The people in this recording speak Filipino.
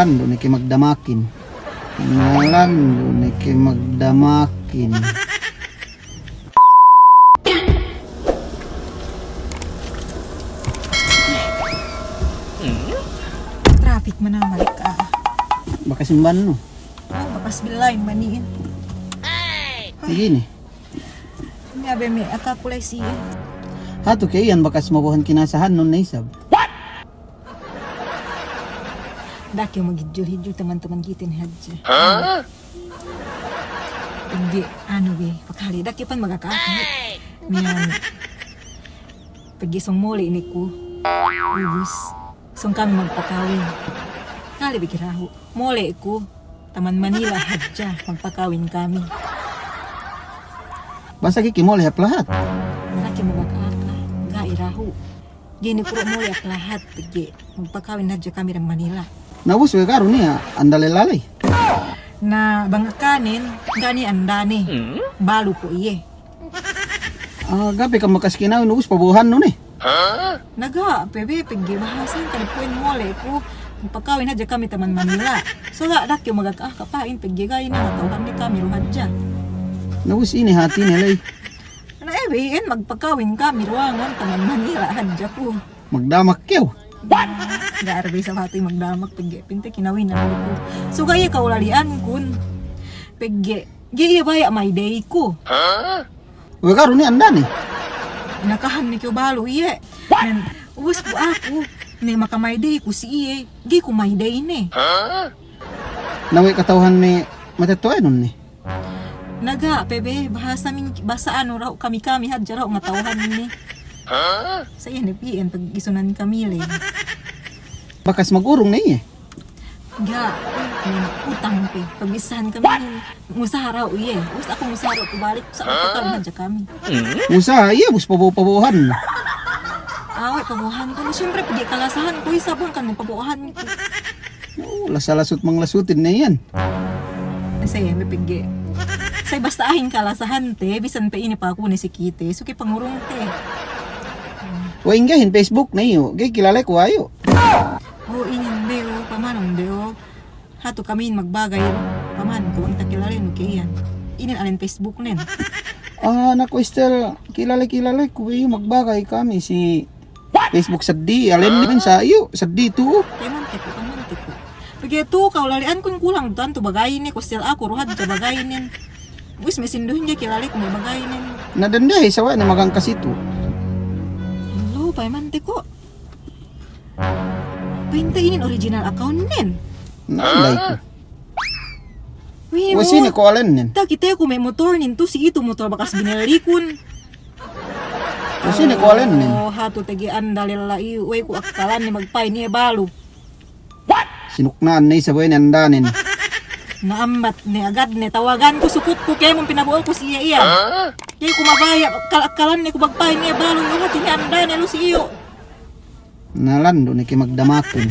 Nalando ni kay magdamakin. Nalando ni kay magdamakin. Traffic man na malik ka. Baka simban no. Bakas bilay maniin. Sige ni. Ngabe may atapulay siya. Hato kay yan bakas mabuhan kinasahan nun na isab. Daki magidjul-hidjul teman-teman kita ni hadja. Hindi, ano be, pakali daki pan magakaakit. Miyan, pagisong muli ni ko. Ubus, song kami magpakawin. Kali bigiraho, muli ko. Taman Manila hadja, magpakawin kami. Basta kikimol hap lahat. Daki magakaaka, gairaho. Gini kuro muli ak lahat, pagi magpakawin hadja kami ng Manila. Nawus we karon niya andalay-lalay. Na bangakanin, gani andani. Balo po iye. Gabi ka makaskinaw nawus pabuhan nun eh. Naga, pebe, pigi bahasan ka na puwin mole ko. Pagkawin na dyan kami taman Manila. So dak yung magkakapain, pigi gaya na natawhan ni kami ruhad dyan. Nawus ini hati nilay. Na ebein, magpagkawin kami ruangan taman Manila hadja ko. Magdamak kyaw. Gaarbe sa hati magdamak, pigi, pinte kinawin na ko. So gaya kaulalian kun. Pigi, gaya baya may day ko. We karon ni andan eh. Nakahan ni ko balo iye. Nan, uwas po ako. Ne makamay day ko si iye. Gi ko may day ne. Nawi katawhan ni matatuay nun ni. Naga, pebe, bahasa min basa ano raw kami hadja raw nga tawhan ni. Sa iya ni PN pag isunan kami le. Bakas magurong na eh. Ga, utang pe. Pag isahan kami musara uye. Us ako musara ko balik sa pagkaon hadja kami. Usa iya bus pabuhan. Away pabuhan ko. Siyempre pag kalasahan ko isabang kan pabuhan ko. Lasalasot mang lasutin na yan. Saya may pigi. Say basta ahin kalasahan te, bisan pa ini pa ako ni si Kite. Suki pangurong te. Waing gahin Facebook na iyo. Gay kilala ko ayo. Oo, inin beo, pamanong beo. Hato kami magbagay. Paman ko, ang takilalin mo kayan. Inin alin Facebook nin. Naku Estel, kilala ko ayo magbagay kami si Facebook sa di. Alin din sa iyo, sa di to. Pamante ko. Pagito, kaulalian ko yung kulang doon to bagayin ni. Kustil ako, ruhad ka bagayin nin. Wis, may sinduhin niya kilala ko may bagayin nin. Nadanday, sawa na magang kasito. Hello, pamante ko. Pahintayin original account nin. Naanday ko. Wih, Wasini ko alin nin. kita ko may motor nin to. Si ito motor bakas binalikon. Wasini ko alin nin. Hato tagian dalila iuwi ko akalan ni magpay niya balo. Sinuknaan na isa buhay nandanin. Naambat ni agad ni tawagan ko sukot ko kaya mong pinabuo ko siya iya. Kaya ko mabaya akalan ni ko magpay niya balo yung hati niya anda ni lo si iyo. Nalando ni kay magdamakin.